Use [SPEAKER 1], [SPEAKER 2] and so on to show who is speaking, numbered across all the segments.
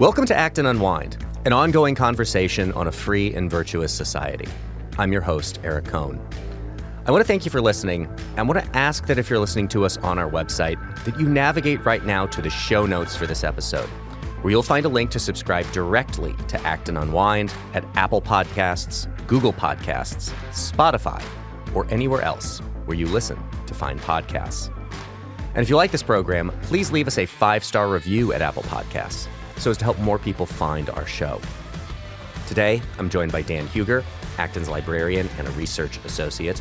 [SPEAKER 1] Welcome to Act and Unwind, an ongoing conversation on a free and virtuous society. I'm your host, Eric Cohn. I want to thank you for listening. I want to ask that if you're listening to us on our website, that you navigate right now to the show notes for this episode, where you'll find a link to subscribe directly to Act and Unwind at Apple Podcasts, Google Podcasts, Spotify, or anywhere else where you listen to find podcasts. And if you like this program, please leave us a 5-star review at Apple Podcasts so as to help more people find our show. Today, I'm joined by Dan Huger, Acton's librarian and a research associate,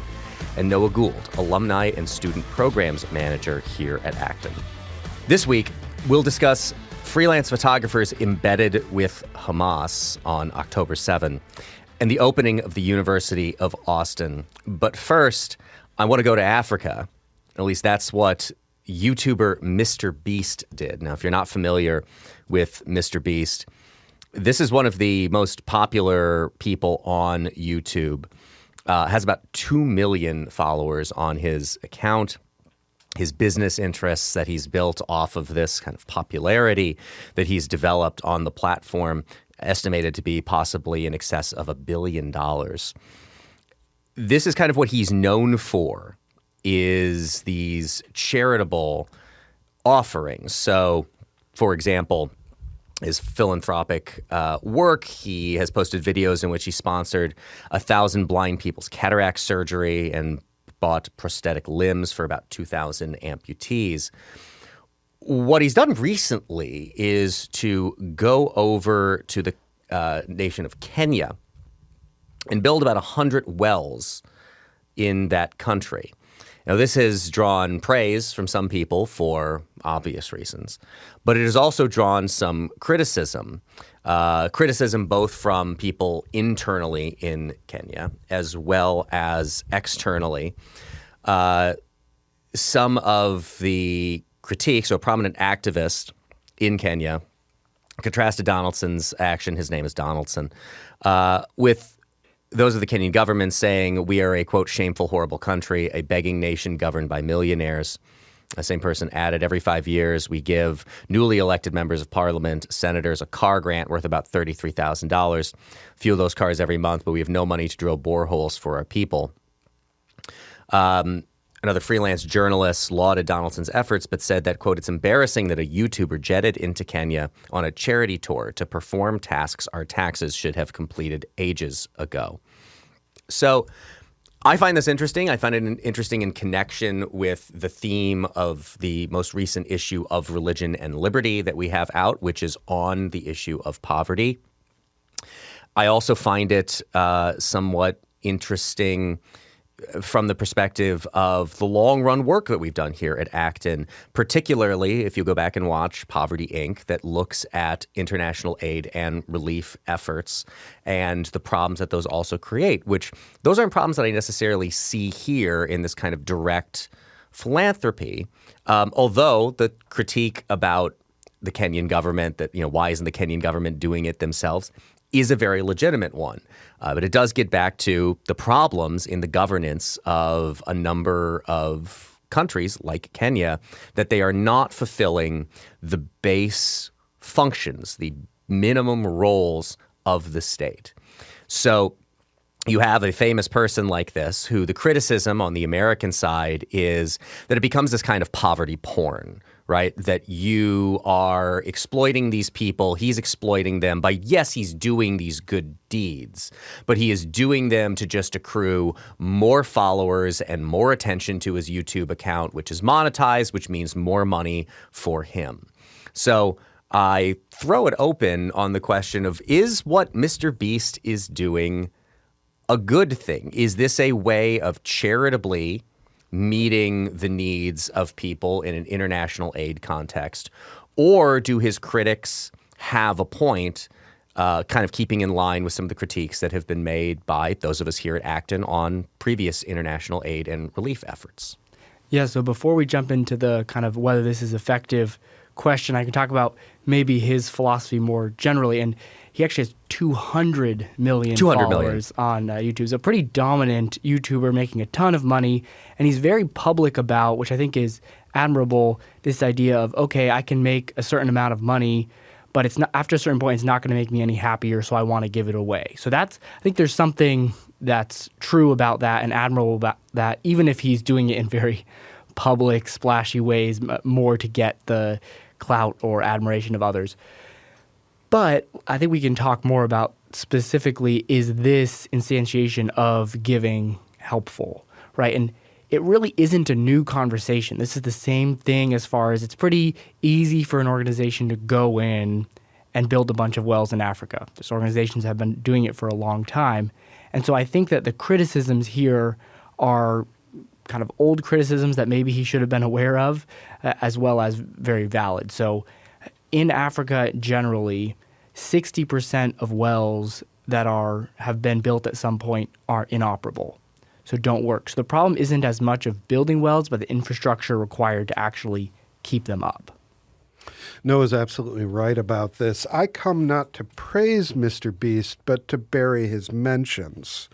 [SPEAKER 1] and Noah Gould, alumni and student programs manager here at Acton. This week, we'll discuss freelance photographers embedded with Hamas on October 7 and the opening of the University of Austin. But first, I want to go to Africa. At least that's what YouTuber MrBeast did. Now, if you're not familiar with MrBeast, this is one of the most popular people on YouTube. Has about 2 million followers on his account. His business interests that he's built off of this kind of popularity that he's developed on the platform, estimated to be possibly in excess of $1 billion. This is kind of what he's known for, is these charitable offerings. So, for example, his philanthropic work, he has posted videos in which he sponsored 1,000 blind people's cataract surgery and bought prosthetic limbs for about 2,000 amputees. What he's done recently is to go over to the nation of Kenya and build about 100 wells in that country. Now, this has drawn praise from some people for obvious reasons, but it has also drawn some criticism. Criticism both from people internally in Kenya as well as externally. Some of the critiques, so a prominent activist in Kenya contrasted Donaldson's action, his name is Donaldson, with those of the Kenyan government saying we are a, quote, shameful, horrible country, a begging nation governed by millionaires. The same person added, every 5 years we give newly elected members of parliament, senators, a car grant worth about $33,000. Few of those cars every month, but we have no money to drill boreholes for our people. Another freelance journalist lauded Donaldson's efforts, but said that, quote, it's embarrassing that a YouTuber jetted into Kenya on a charity tour to perform tasks our taxes should have completed ages ago. So I find this interesting. I find it interesting in connection with the theme of the most recent issue of Religion and Liberty that we have out, which is on the issue of poverty. I also find it somewhat interesting from the perspective of the long-run work that we've done here at Acton, particularly if you go back and watch Poverty, Inc., that looks at international aid and relief efforts and the problems that those also create, which those aren't problems that I necessarily see here in this kind of direct philanthropy, although the critique about the Kenyan government that, why isn't the Kenyan government doing it themselves is a very legitimate one. But it does get back to the problems in the governance of a number of countries like Kenya, that they are not fulfilling the base functions, the minimum roles of the state. So you have a famous person like this who the criticism on the American side is that it becomes this kind of poverty porn, right? That you are exploiting these people. He's exploiting them by, yes, he's doing these good deeds, but he is doing them to just accrue more followers and more attention to his YouTube account, which is monetized, which means more money for him. So I throw it open on the question of, is what MrBeast is doing a good thing? Is this a way of charitably meeting the needs of people in an international aid context? Or do his critics have a point, kind of keeping in line with some of the critiques that have been made by those of us here at Acton on previous international aid and relief efforts?
[SPEAKER 2] Yeah, so before we jump into the kind of whether this is effective question, I can talk about maybe his philosophy more generally. And he actually has 200 million followers on YouTube. So a pretty dominant YouTuber making a ton of money. And he's very public about, which I think is admirable, this idea of, okay, I can make a certain amount of money, but it's not, after a certain point, it's not going to make me any happier, so I want to give it away. So I think there's something that's true about that and admirable about that, even if he's doing it in very public, splashy ways, more to get the clout or admiration of others. But I think we can talk more about specifically, is this instantiation of giving helpful, right? And it really isn't a new conversation. This is the same thing as far as it's pretty easy for an organization to go in and build a bunch of wells in Africa. These organizations have been doing it for a long time. And so I think that the criticisms here are kind of old criticisms that maybe he should have been aware of, as well as very valid. So in Africa generally, 60% of wells that have been built at some point are inoperable, so don't work. So the problem isn't as much of building wells, but the infrastructure required to actually keep them up.
[SPEAKER 3] Noah's absolutely right about this. I come not to praise MrBeast, but to bury his mentions.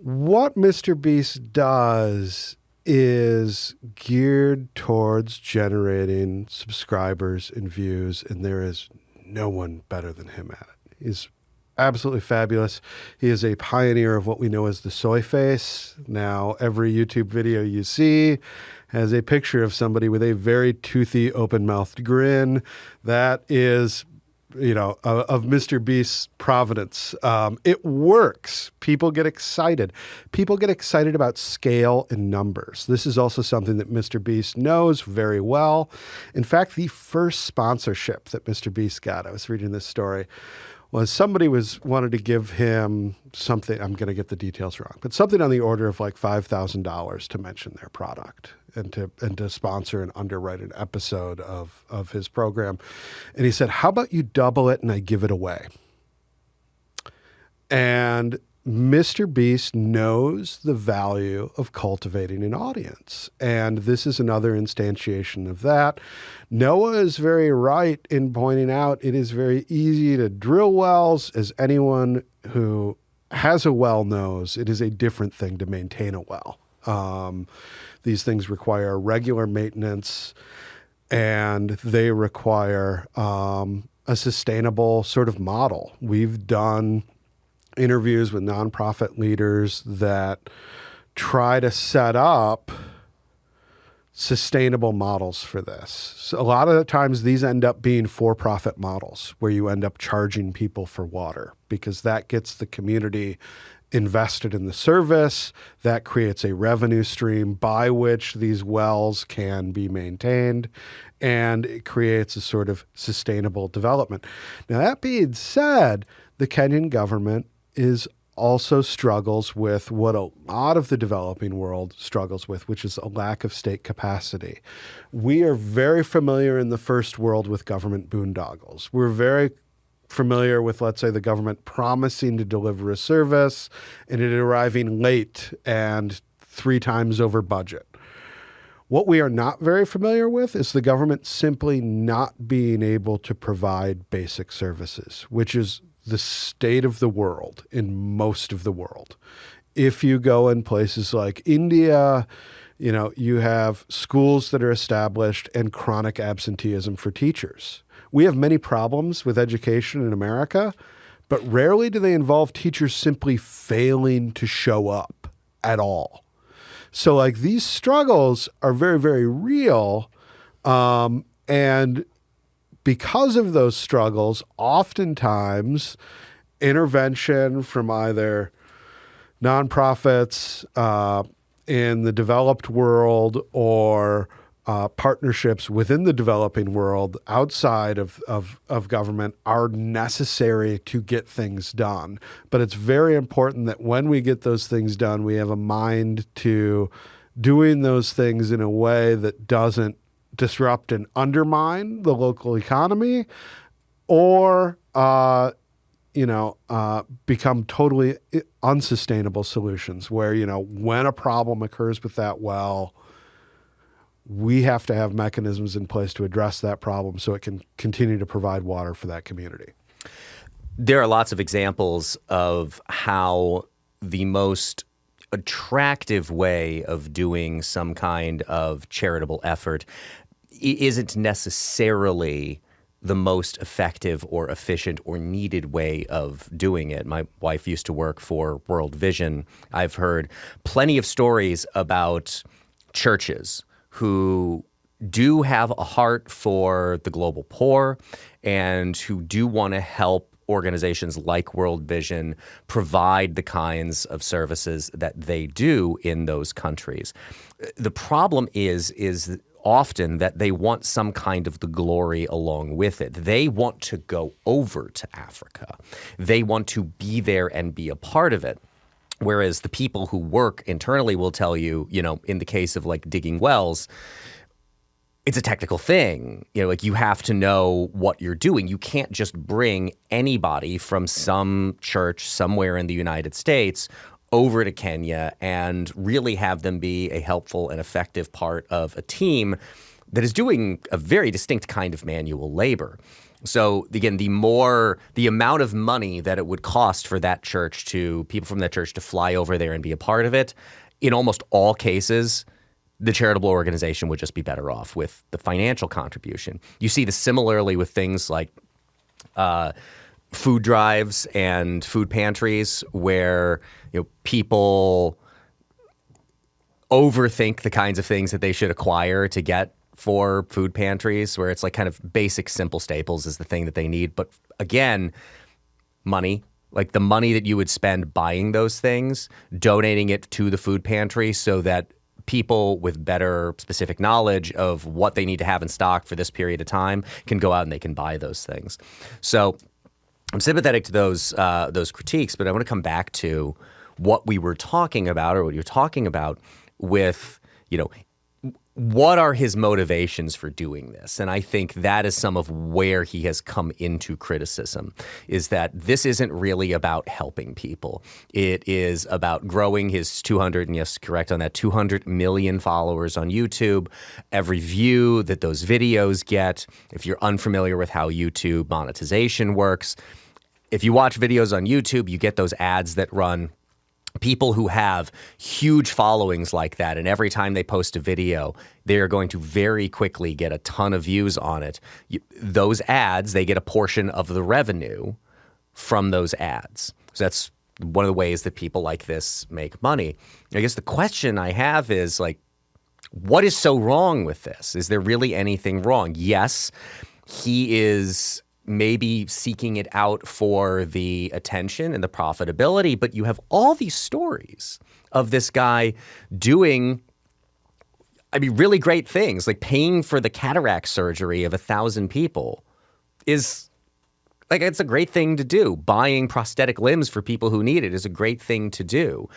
[SPEAKER 3] What MrBeast does is geared towards generating subscribers and views, and there is no one better than him at it. He's absolutely fabulous. He is a pioneer of what we know as the soy face. Now, every YouTube video you see has a picture of somebody with a very toothy, open-mouthed grin. That is, of MrBeast's provenance. It works. People get excited. People get excited about scale and numbers. This is also something that MrBeast knows very well. In fact, the first sponsorship that MrBeast got, I was reading this story, was somebody wanted to give him something, I'm going to get the details wrong, but something on the order of like $5,000 to mention their product and to sponsor and underwrite an episode of his program. And he said, how about you double it and I give it away? And MrBeast knows the value of cultivating an audience. And this is another instantiation of that. Noah is very right in pointing out it is very easy to drill wells. As anyone who has a well knows, it is a different thing to maintain a well. These things require regular maintenance, and they require a sustainable sort of model. We've done interviews with nonprofit leaders that try to set up sustainable models for this. So a lot of the times these end up being for-profit models where you end up charging people for water because that gets the community invested in the service. That creates a revenue stream by which these wells can be maintained, and it creates a sort of sustainable development. Now, that being said, the Kenyan government also struggles with what a lot of the developing world struggles with, which is a lack of state capacity. We are very familiar in the first world with government boondoggles. We're very familiar with, let's say, the government promising to deliver a service and it arriving late and 3 times over budget. What we are not very familiar with is the government simply not being able to provide basic services, which is the state of the world in most of the world. If you go in places like India, you have schools that are established and chronic absenteeism for teachers. We have many problems with education in America, but rarely do they involve teachers simply failing to show up at all. So these struggles are very, very real. And because of those struggles, oftentimes intervention from either nonprofits in the developed world or partnerships within the developing world outside of government are necessary to get things done. But it's very important that when we get those things done, we have a mind to doing those things in a way that doesn't disrupt and undermine the local economy or, become totally unsustainable solutions where, when a problem occurs with that well, we have to have mechanisms in place to address that problem so it can continue to provide water for that community.
[SPEAKER 1] There are lots of examples of how the most attractive way of doing some kind of charitable effort isn't necessarily the most effective or efficient or needed way of doing it. My wife used to work for World Vision. I've heard plenty of stories about churches who do have a heart for the global poor and who do want to help organizations like World Vision provide the kinds of services that they do in those countries. The problem is often that they want some kind of the glory along with it. They want to go over to Africa. They want to be there and be a part of it. Whereas the people who work internally will tell you, in the case of like digging wells, it's a technical thing. Like you have to know what you're doing. You can't just bring anybody from some church somewhere in the United States over to Kenya and really have them be a helpful and effective part of a team that is doing a very distinct kind of manual labor. So again, the amount of money that it would cost for people from that church to fly over there and be a part of it, in almost all cases, the charitable organization would just be better off with the financial contribution. You see this similarly with things like food drives and food pantries where people overthink the kinds of things that they should acquire to get for food pantries, where it's like kind of basic simple staples is the thing that they need. But again, money, like the money that you would spend buying those things, donating it to the food pantry so that people with better specific knowledge of what they need to have in stock for this period of time can go out and they can buy those things. So I'm sympathetic to those critiques, but I want to come back to what we were talking about, or what you're talking about with, what are his motivations for doing this? And I think that is some of where he has come into criticism, is that this isn't really about helping people. It is about growing his 200 million followers on YouTube, every view that those videos get. If you're unfamiliar with how YouTube monetization works, if you watch videos on YouTube, you get those ads that run. People who have huge followings like that, and every time they post a video, they are going to very quickly get a ton of views on it. Those ads, they get a portion of the revenue from those ads. So that's one of the ways that people like this make money. I guess the question I have is, like, what is so wrong with this? Is there really anything wrong? Yes, he is maybe seeking it out for the attention and the profitability, but you have all these stories of this guy doing, really great things, like paying for the cataract surgery of 1,000 people is like, it's a great thing to do. Buying prosthetic limbs for people who need it is a great thing to do.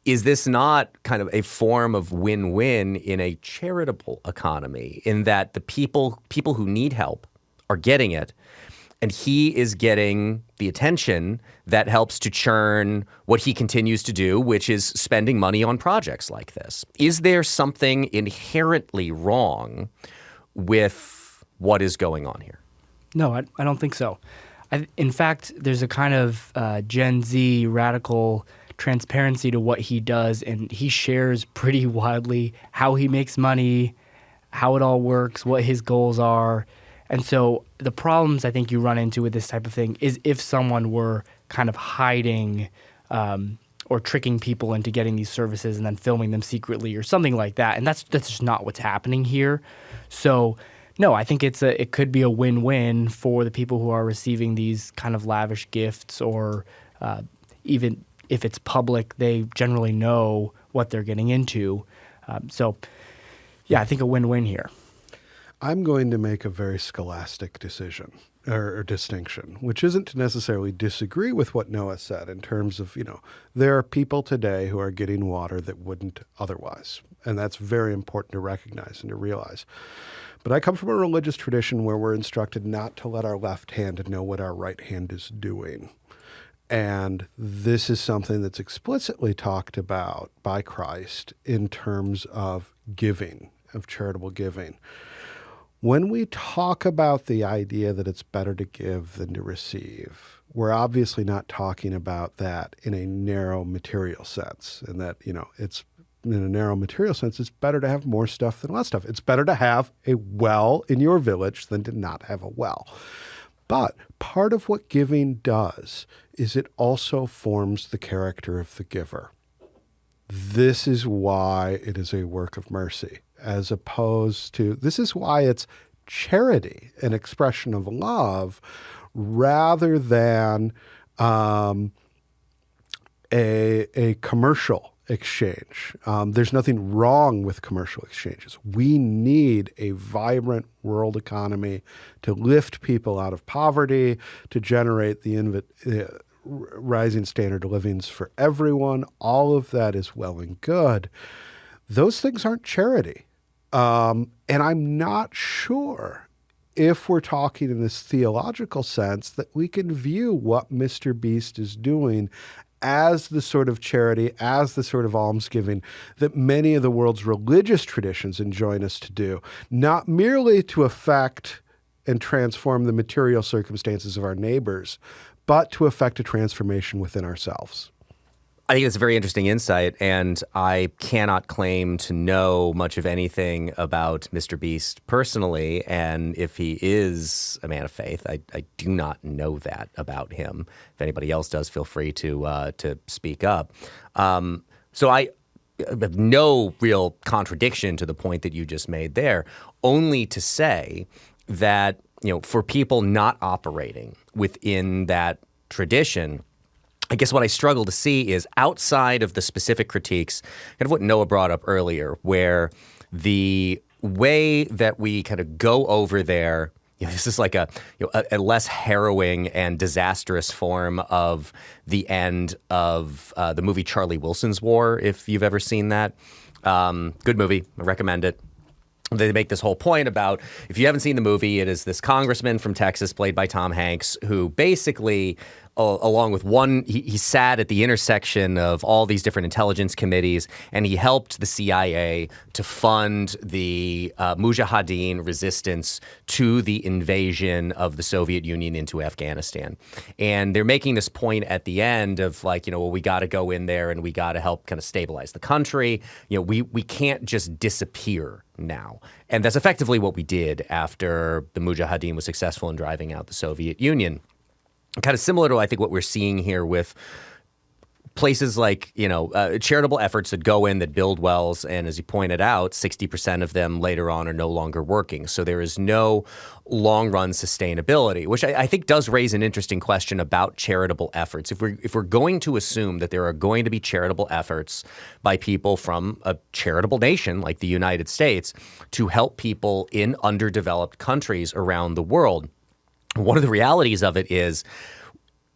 [SPEAKER 1] Is this not kind of a form of win-win in a charitable economy, in that the people who need help are getting it, and he is getting the attention that helps to churn what he continues to do, which is spending money on projects like this? Is there something inherently wrong with what is going on here?
[SPEAKER 2] No, I don't think so. In fact, there's a kind of Gen Z radical transparency to what he does, and he shares pretty widely how he makes money, how it all works, what his goals are. And so the problems I think you run into with this type of thing is if someone were kind of hiding or tricking people into getting these services and then filming them secretly or something like that. And that's just not what's happening here. So no, I think it could be a win-win for the people who are receiving these kind of lavish gifts, or even if it's public, they generally know what they're getting into. So yeah, I think a win-win here.
[SPEAKER 3] I'm going to make a very scholastic decision or distinction, which isn't to necessarily disagree with what Noah said in terms of, there are people today who are getting water that wouldn't otherwise. And that's very important to recognize and to realize. But I come from a religious tradition where we're instructed not to let our left hand know what our right hand is doing. And this is something that's explicitly talked about by Christ in terms of giving, of charitable giving. When we talk about the idea that it's better to give than to receive, we're obviously not talking about that in a narrow material sense, and that, it's in a narrow material sense, it's better to have more stuff than less stuff. It's better to have a well in your village than to not have a well. But part of what giving does is it also forms the character of the giver. This is why it is a work of mercy, as opposed to, this is why it's charity, an expression of love, rather than a commercial exchange. There's nothing wrong with commercial exchanges. We need a vibrant world economy to lift people out of poverty, to generate the rising standard of livings for everyone. All of that is well and good. Those things aren't charity. And I'm not sure if we're talking in this theological sense that we can view what MrBeast is doing as the sort of charity, as the sort of almsgiving that many of the world's religious traditions enjoin us to do, not merely to affect and transform the material circumstances of our neighbors, but to affect a transformation within ourselves.
[SPEAKER 1] I think it's a very interesting insight, and I cannot claim to know much of anything about MrBeast personally, and if he is a man of faith, I do not know that about him. If anybody else does, feel free to speak up. So I have no real contradiction to the point that you just made there, only to say that, for people not operating within that tradition, I guess what I struggle to see is outside of the specific critiques, kind of what Noah brought up earlier, where the way that we kind of go over there, this is like a less harrowing and disastrous form of the end of the movie Charlie Wilson's War, if you've ever seen that. Good movie. I recommend it. They make this whole point about, if you haven't seen the movie, it is this congressman from Texas played by Tom Hanks who basically, along with he sat at the intersection of all these different intelligence committees, and he helped the CIA to fund the Mujahideen resistance to the invasion of the Soviet Union into Afghanistan. And they're making this point at the end of we got to go in there and we got to help kind of stabilize the country. We can't just disappear now. And that's effectively what we did after the Mujahideen was successful in driving out the Soviet Union. Kind of similar to, I think, what we're seeing here with places like, charitable efforts that go in, that build wells. And as you pointed out, 60% of them later on are no longer working. So there is no long-run sustainability, which I think does raise an interesting question about charitable efforts. If we're going to assume that there are going to be charitable efforts by people from a charitable nation like the United States to help people in underdeveloped countries around the world, one of the realities of it is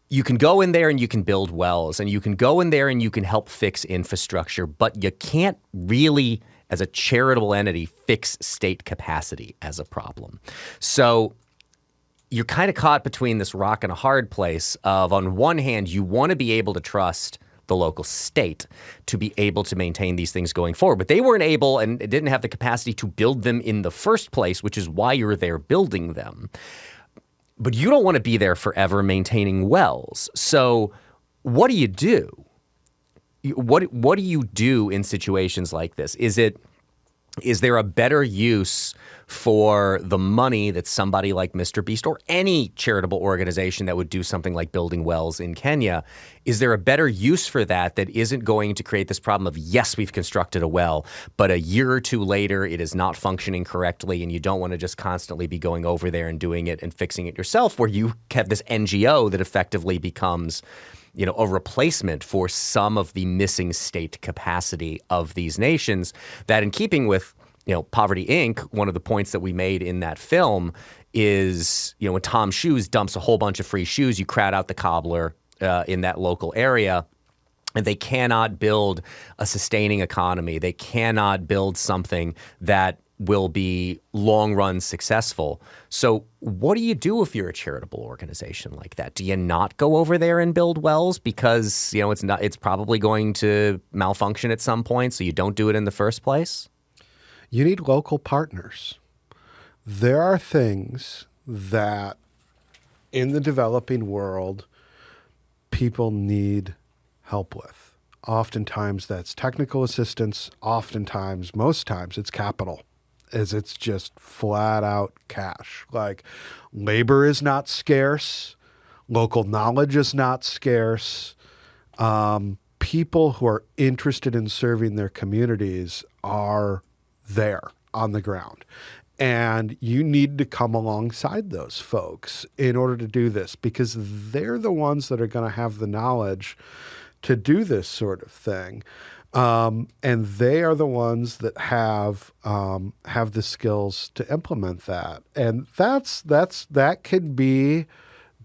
[SPEAKER 1] you can go in there and you can build wells, and you can go in there and you can help fix infrastructure, but you can't really, as a charitable entity, fix state capacity as a problem. So you're kind of caught between this rock and a hard place of, on one hand, you want to be able to trust the local state to be able to maintain these things going forward. But they weren't able and didn't have the capacity to build them in the first place, which is why you're there building them. But you don't want to be there forever maintaining wells. So what do you do? What do you do in situations like this? Is there a better use for the money that somebody like MrBeast or any charitable organization that would do something like building wells in Kenya, is there a better use for that isn't going to create this problem of, yes, we've constructed a well, but a year or two later it is not functioning correctly, and you don't want to just constantly be going over there and doing it and fixing it yourself, where you have this NGO that effectively becomes a replacement for some of the missing state capacity of these nations that, in keeping with, Poverty Inc., one of the points that we made in that film is, when Tom Shoes dumps a whole bunch of free shoes, you crowd out the cobbler in that local area. And they cannot build a sustaining economy. They cannot build something that will be long-run successful. So what do you do if you're a charitable organization like that? Do you not go over there and build wells because, it's probably going to malfunction at some point, so you don't do it in the first place?
[SPEAKER 3] You need local partners. There are things that in the developing world people need help with. Oftentimes that's technical assistance. Oftentimes, most times, it's capital, as it's just flat out cash. Like, labor is not scarce. Local knowledge is not scarce. People who are interested in serving their communities are there on the ground. And you need to come alongside those folks in order to do this, because they're the ones that are going to have the knowledge to do this sort of thing. And they are the ones that have the skills to implement that. And that could be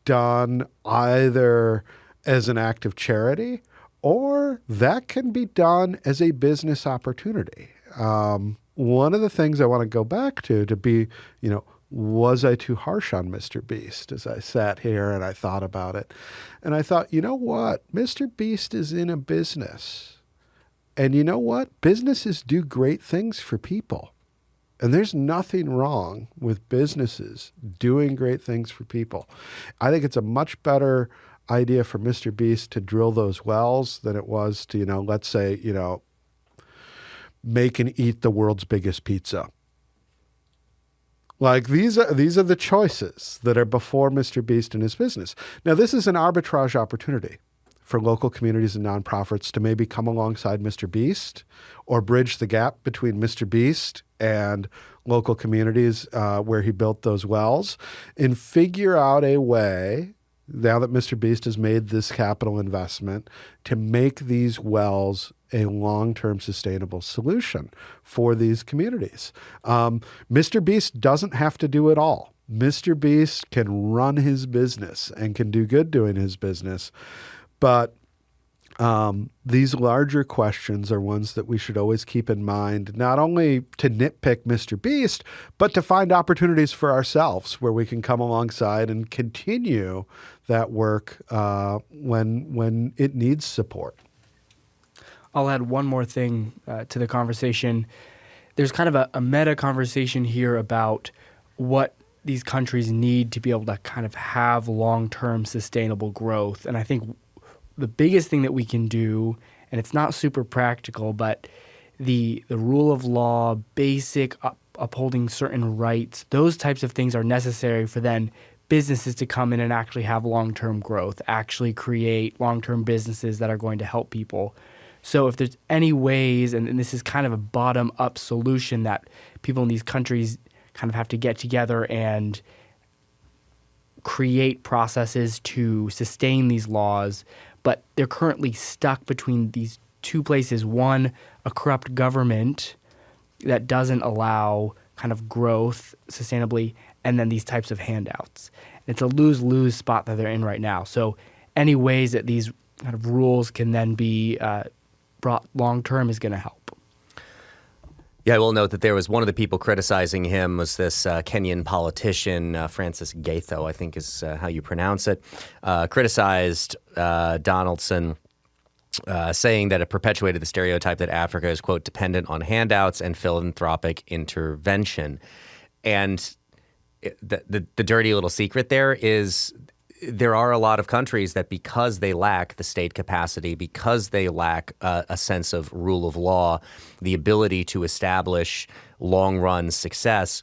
[SPEAKER 3] done either as an act of charity, or that can be done as a business opportunity. One of the things I want to go back to be, was I too harsh on MrBeast as I sat here and I thought about it? And I thought, you know what? MrBeast is in a business. And you know what? Businesses do great things for people. And there's nothing wrong with businesses doing great things for people. I think it's a much better idea for MrBeast to drill those wells than it was to, let's say, make and eat the world's biggest pizza. Like, these are the choices that are before MrBeast and his business. Now, this is an arbitrage opportunity for local communities and nonprofits to maybe come alongside MrBeast or bridge the gap between MrBeast and local communities where he built those wells, and figure out a way, now that MrBeast has made this capital investment, to make these wells a long-term sustainable solution for these communities. MrBeast doesn't have to do it all. MrBeast can run his business and can do good doing his business. But these larger questions are ones that we should always keep in mind, not only to nitpick MrBeast, but to find opportunities for ourselves where we can come alongside and continue that work when it needs support.
[SPEAKER 2] I'll add one more thing to the conversation. There's kind of a meta conversation here about what these countries need to be able to kind of have long-term sustainable growth. And I think the biggest thing that we can do, and it's not super practical, but the rule of law, basic upholding certain rights, those types of things are necessary for then businesses to come in and actually have long-term growth, actually create long-term businesses that are going to help people. So if there's any ways, and this is kind of a bottom-up solution that people in these countries kind of have to get together and create processes to sustain these laws, but they're currently stuck between these two places. One, a corrupt government that doesn't allow kind of growth sustainably, and then these types of handouts. It's a lose-lose spot that they're in right now. So any ways that these kind of rules can then be brought long-term is going to help.
[SPEAKER 1] Yeah, I will note that there was one of the people criticizing him was this Kenyan politician, Francis Gaitho, I think is how you pronounce it, criticized Donaldson, saying that it perpetuated the stereotype that Africa is, quote, dependent on handouts and philanthropic intervention. And the dirty little secret there is there are a lot of countries that, because they lack the state capacity, because they lack a sense of rule of law, the ability to establish long-run success,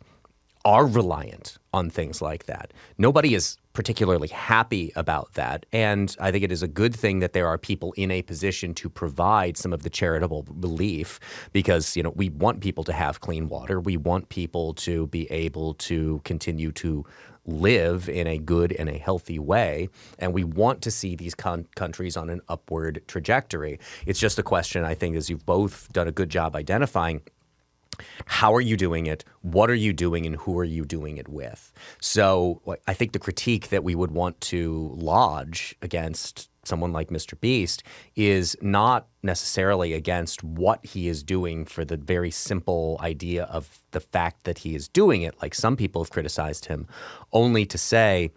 [SPEAKER 1] are reliant on things like that. Nobody is particularly happy about that. And I think it is a good thing that there are people in a position to provide some of the charitable relief, because, we want people to have clean water. We want people to be able to continue to live in a good and a healthy way. And we want to see these countries on an upward trajectory. It's just a question, I think, as you've both done a good job identifying, how are you doing it? What are you doing? And who are you doing it with? So I think the critique that we would want to lodge against someone like MrBeast is not necessarily against what he is doing, for the very simple idea of the fact that he is doing it, like some people have criticized him, only to say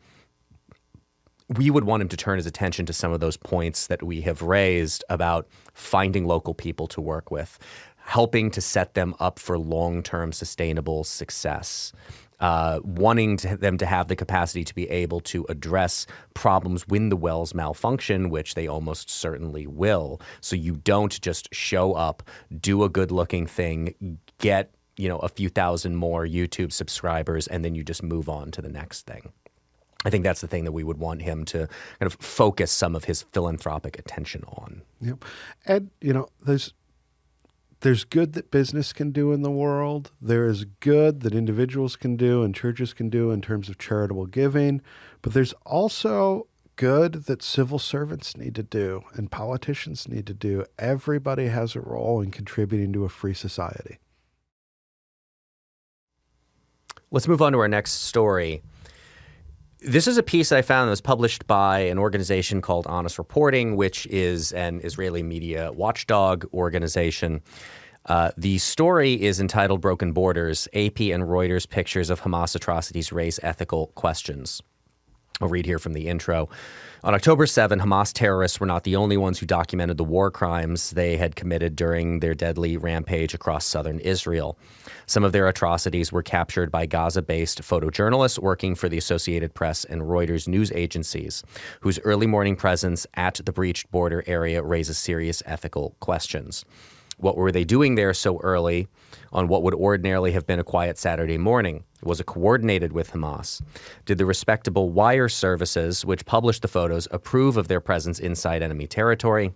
[SPEAKER 1] we would want him to turn his attention to some of those points that we have raised about finding local people to work with, helping to set them up for long-term sustainable success, wanting them to have the capacity to be able to address problems when the wells malfunction, which they almost certainly will. So you don't just show up, do a good-looking thing, get a few thousand more YouTube subscribers, and then you just move on to the next thing. I think that's the thing that we would want him to kind of focus some of his philanthropic attention on.
[SPEAKER 3] Yep. And, there's good that business can do in the world. There is good that individuals can do and churches can do in terms of charitable giving. But there's also good that civil servants need to do and politicians need to do. Everybody has a role in contributing to a free society.
[SPEAKER 1] Let's move on to our next story. This is a piece that I found that was published by an organization called Honest Reporting, which is an Israeli media watchdog organization. The story is entitled Broken Borders, AP and Reuters Pictures of Hamas Atrocities Raise Ethical Questions. I'll read here from the intro. On October 7, Hamas terrorists were not the only ones who documented the war crimes they had committed during their deadly rampage across southern Israel. Some of their atrocities were captured by Gaza-based photojournalists working for the Associated Press and Reuters news agencies, whose early morning presence at the breached border area raises serious ethical questions. What were they doing there so early on what would ordinarily have been a quiet Saturday morning? Was it coordinated with Hamas? Did the respectable wire services, which published the photos, approve of their presence inside enemy territory,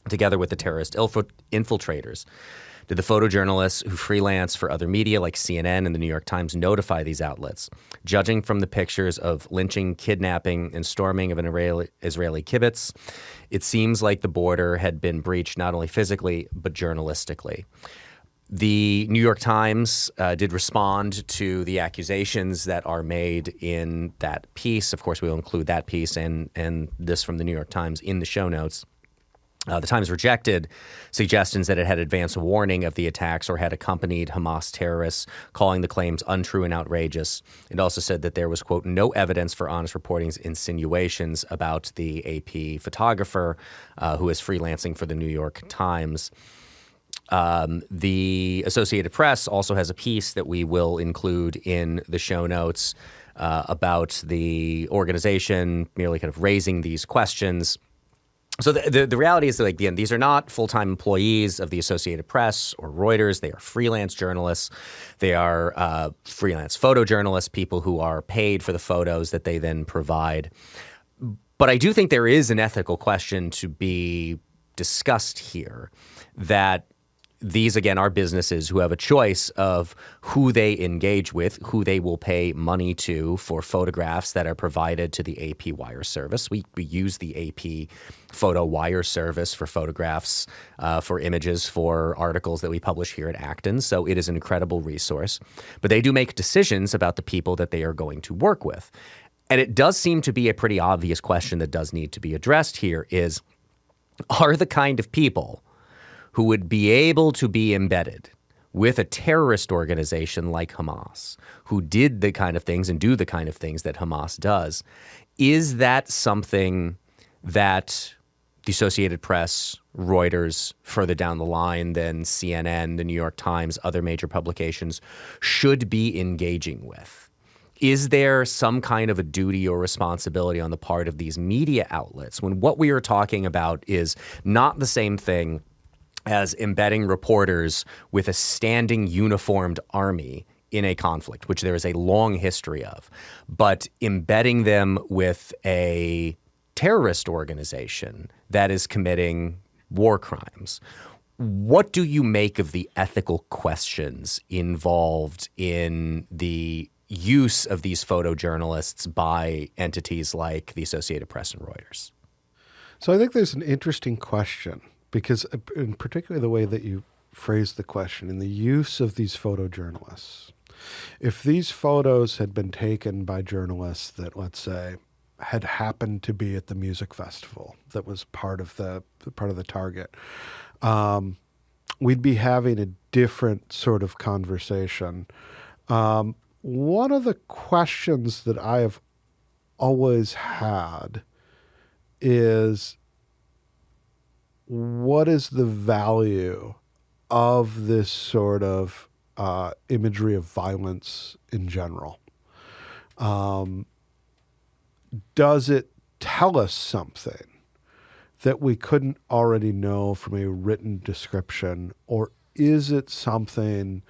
[SPEAKER 1] together with the terrorist infiltrators? Did the photojournalists who freelance for other media like CNN and the New York Times notify these outlets? Judging from the pictures of lynching, kidnapping, and storming of an Israeli kibbutz, it seems like the border had been breached not only physically, but journalistically. The New York Times did respond to the accusations that are made in that piece. Of course, we will include that piece and this from the New York Times in the show notes. The Times rejected suggestions that it had advance warning of the attacks or had accompanied Hamas terrorists, calling the claims untrue and outrageous. It also said that there was, quote, no evidence for Honest Reporting's insinuations about the AP photographer who is freelancing for the New York Times. The Associated Press also has a piece that we will include in the show notes about the organization merely kind of raising these questions. So the reality is that, like, again, these are not full-time employees of the Associated Press or Reuters. They are freelance journalists. They are freelance photojournalists, people who are paid for the photos that they then provide. But I do think there is an ethical question to be discussed here, that these, again, are businesses who have a choice of who they engage with, who they will pay money to for photographs that are provided to the AP wire service. We use the AP photo wire service for photographs, for images, for articles that we publish here at Acton. So it is an incredible resource. But they do make decisions about the people that they are going to work with. And it does seem to be a pretty obvious question that does need to be addressed here is, are the kind of people who would be able to be embedded with a terrorist organization like Hamas, who did the kind of things and do the kind of things that Hamas does, is that something that the Associated Press, Reuters, further down the line, then CNN, the New York Times, other major publications should be engaging with? Is there some kind of a duty or responsibility on the part of these media outlets when what we are talking about is not the same thing as embedding reporters with a standing uniformed army in a conflict, which there is a long history of, but embedding them with a terrorist organization that is committing war crimes? What do you make of the ethical questions involved in the use of these photojournalists by entities like the Associated Press and Reuters?
[SPEAKER 3] So I think there's an interesting question, because in particularly the way that you phrased the question, in the use of these photojournalists. If these photos had been taken by journalists that, let's say, had happened to be at the music festival that was part of the target, we'd be having a different sort of conversation. One of the questions that I have always had is, what is the value of this sort of imagery of violence in general? Does it tell us something that we couldn't already know from a written description, or is it something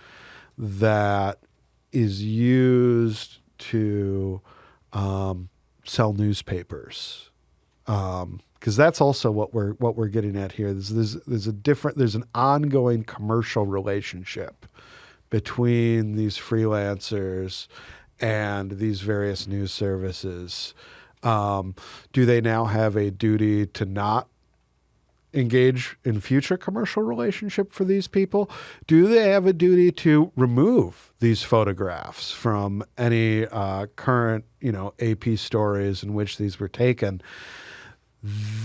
[SPEAKER 3] that is used to sell newspapers? Because that's also what we're getting at here. There's an ongoing commercial relationship between these freelancers and these various news services. Do they now have a duty to not engage in future commercial relationship for these people? Do they have a duty to remove these photographs from any current, AP stories in which these were taken?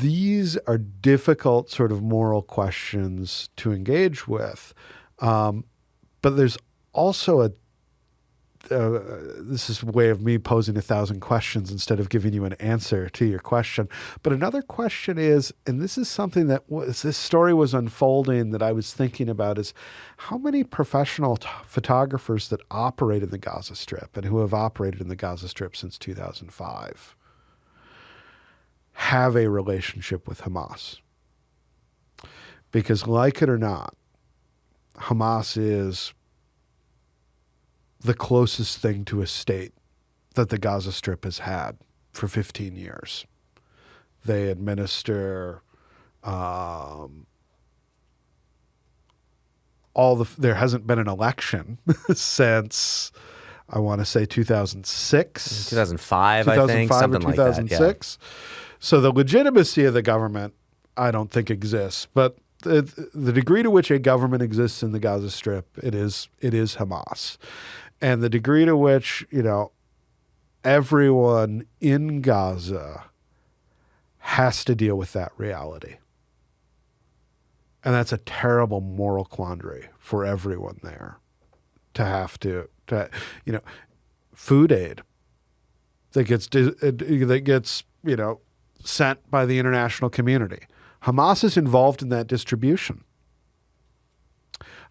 [SPEAKER 3] These are difficult sort of moral questions to engage with. But there's also this is a way of me posing 1,000 questions instead of giving you an answer to your question. But another question is, and this is something that this story was unfolding that I was thinking about, is how many professional photographers that operate in the Gaza Strip and who have operated in the Gaza Strip since 2005 have a relationship with Hamas? Because like it or not, Hamas is the closest thing to a state that the Gaza Strip has had for 15 years. They administer there hasn't been an election since, I want to say 2006.
[SPEAKER 1] 2005, I think, something like that.
[SPEAKER 3] 2006. Yeah. So the legitimacy of the government, I don't think exists, but the degree to which a government exists in the Gaza Strip, it is Hamas. And the degree to which, everyone in Gaza has to deal with that reality. And that's a terrible moral quandary for everyone there to have to food aid that gets sent by the international community. Hamas is involved in that distribution.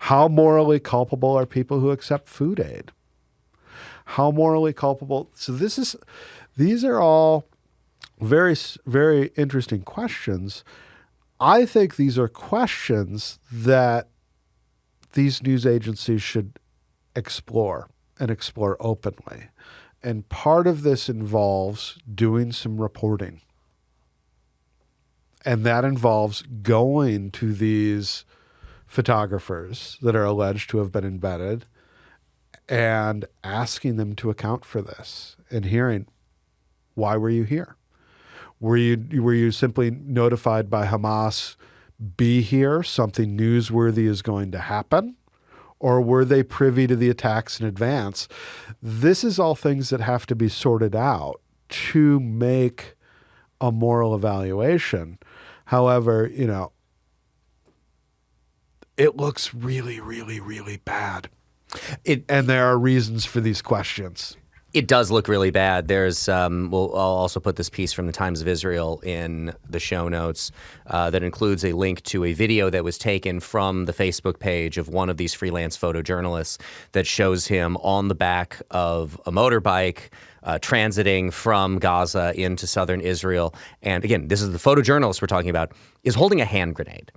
[SPEAKER 3] How morally culpable are people who accept food aid? How morally culpable? So these are all very, very interesting questions. I think these are questions that these news agencies should explore and explore openly. And part of this involves doing some reporting. And that involves going to these photographers that are alleged to have been embedded and asking them to account for this and hearing, why were you here? Were you simply notified by Hamas, be here, something newsworthy is going to happen? Or were they privy to the attacks in advance? This is all things that have to be sorted out to make a moral evaluation. However, it looks really, really, really bad. And there are reasons for these questions.
[SPEAKER 1] It does look really bad. There's, I'll also put this piece from the Times of Israel in the show notes that includes a link to a video that was taken from the Facebook page of one of these freelance photojournalists that shows him on the back of a motorbike transiting from Gaza into southern Israel. And again, this is the photojournalist we're talking about, is holding a hand grenade.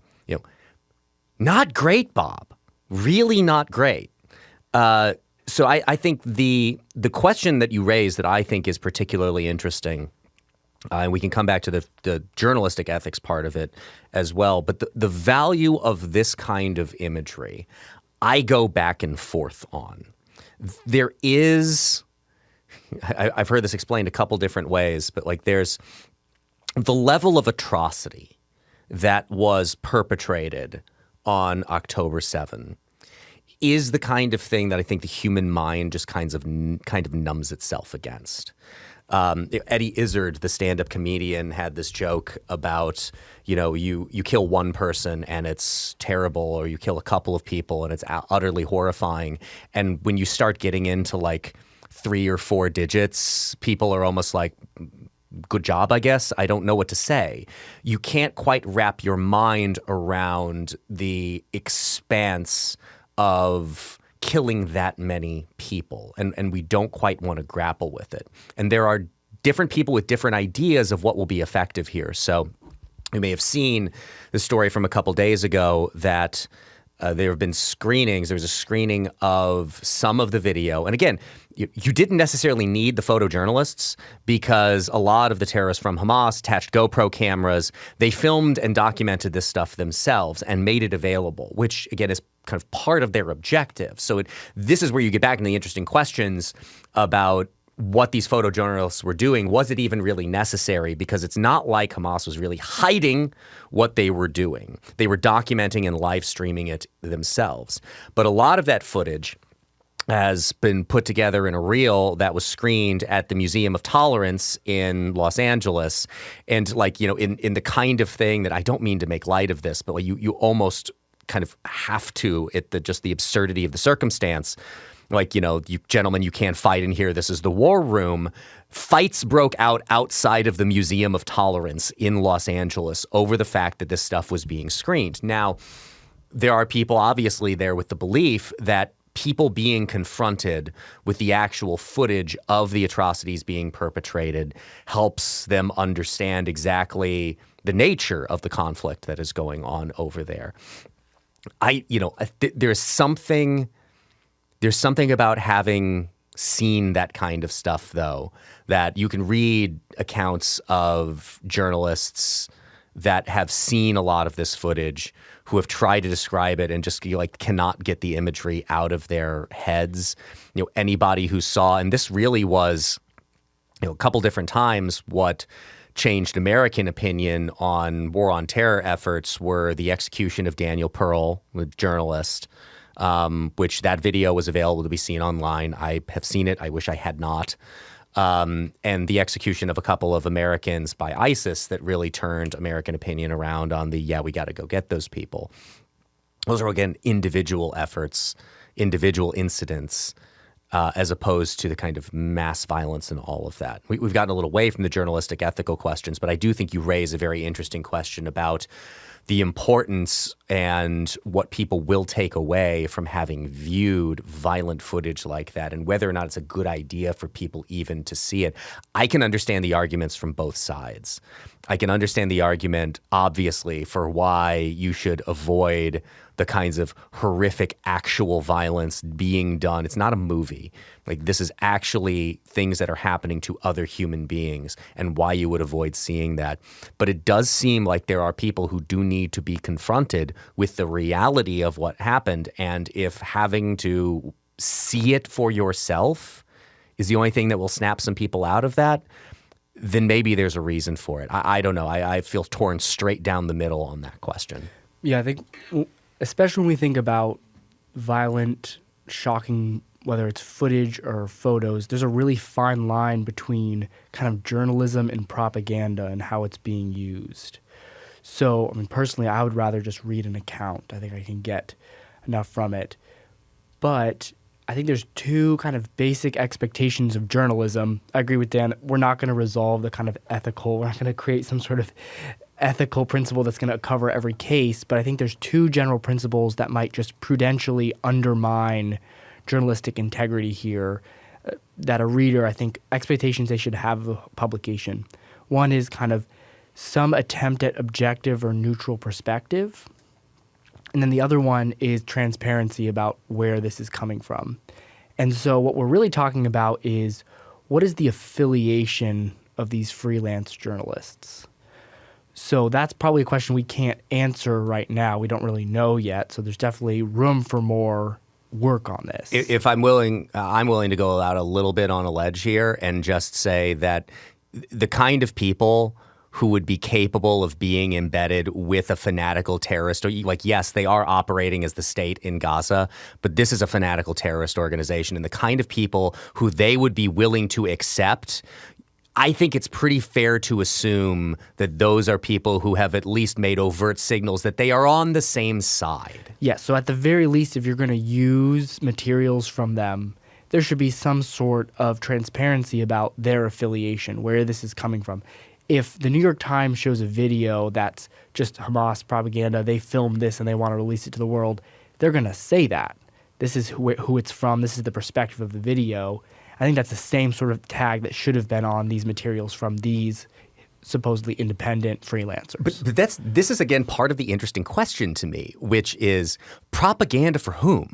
[SPEAKER 1] Not great, Bob. Really not great. So I think the question that you raised that I think is particularly interesting, and we can come back to the journalistic ethics part of it as well, but the value of this kind of imagery, I go back and forth on. There is, I've heard this explained a couple different ways, but there's the level of atrocity that was perpetrated on October 7 is the kind of thing that I think the human mind just kind of numbs itself against. Eddie Izzard, the stand-up comedian, had this joke about, you kill one person and it's terrible, or you kill a couple of people and it's utterly horrifying. And when you start getting into 3 or 4 digits, people are almost good job, I guess. I don't know what to say. You can't quite wrap your mind around the expanse of killing that many people, and we don't quite want to grapple with it. And there are different people with different ideas of what will be effective here. So you may have seen the story from a couple days ago that there have been screenings. There was a screening of some of the video. And again, you didn't necessarily need the photojournalists because a lot of the terrorists from Hamas attached GoPro cameras. They filmed and documented this stuff themselves and made it available, which again is kind of part of their objective. So this is where you get back into the interesting questions about what these photojournalists were doing. Was it even really necessary? Because it's not like Hamas was really hiding what they were doing. They were documenting and live streaming it themselves. But a lot of that footage has been put together in a reel that was screened at the Museum of Tolerance in Los Angeles. And in the kind of thing that I don't mean to make light of this, but you almost kind of have to just the absurdity of the circumstance. You gentlemen, you can't fight in here. This is the war room. Fights broke out outside of the Museum of Tolerance in Los Angeles over the fact that this stuff was being screened. Now, there are people obviously there with the belief that people being confronted with the actual footage of the atrocities being perpetrated helps them understand exactly the nature of the conflict that is going on over there. There's something about having seen that kind of stuff, though, that you can read accounts of journalists that have seen a lot of this footage who have tried to describe it and just cannot get the imagery out of their heads. Anybody who saw, and this really was a couple different times, what changed American opinion on war on terror efforts were the execution of Daniel Pearl, a journalist, which that video was available to be seen online. I have seen it. I wish I had not. And the execution of a couple of Americans by ISIS that really turned American opinion around on we got to go get those people. Those are, again, individual efforts, individual incidents, as opposed to the kind of mass violence and all of that. We've gotten a little away from the journalistic ethical questions, but I do think you raise a very interesting question about the importance and what people will take away from having viewed violent footage like that and whether or not it's a good idea for people even to see it. I can understand the arguments from both sides. I can understand the argument, obviously, for why you should avoid the kinds of horrific actual violence being done. It's not a movie. This is actually things that are happening to other human beings and why you would avoid seeing that. But it does seem like there are people who do need to be confronted with the reality of what happened. And if having to see it for yourself is the only thing that will snap some people out of that, then maybe there's a reason for it. I don't know. I feel torn straight down the middle on that question.
[SPEAKER 2] Yeah, I think especially when we think about violent, shocking, whether it's footage or photos, there's a really fine line between kind of journalism and propaganda and how it's being used. So, personally, I would rather just read an account. I think I can get enough from it. But I think there's two kind of basic expectations of journalism. I agree with Dan. We're not going to resolve the kind of ethical. We're not going to create some sort of ethical principle that's going to cover every case. But I think there's two general principles that might just prudentially undermine journalistic integrity here that a reader, I think, expectations they should have of a publication. One is kind of some attempt at objective or neutral perspective. And then the other one is transparency about where this is coming from. And so what we're really talking about is what is the affiliation of these freelance journalists? So that's probably a question we can't answer right now. We don't really know yet. So there's definitely room for more work on this.
[SPEAKER 1] If I'm willing to go out a little bit on a ledge here and just say that the kind of people who would be capable of being embedded with a fanatical terrorist, or yes, they are operating as the state in Gaza, but this is a fanatical terrorist organization, and the kind of people who they would be willing to accept, I think it's pretty fair to assume that those are people who have at least made overt signals that they are on the same side.
[SPEAKER 2] Yeah, so at the very least, if you're going to use materials from them, there should be some sort of transparency about their affiliation, where this is coming from. If the New York Times shows a video that's just Hamas propaganda, they filmed this and they want to release it to the world, they're going to say that. This is who it's from. This is the perspective of the video. I think that's the same sort of tag that should have been on these materials from these supposedly independent freelancers.
[SPEAKER 1] But this is, again, part of the interesting question to me, which is propaganda for whom,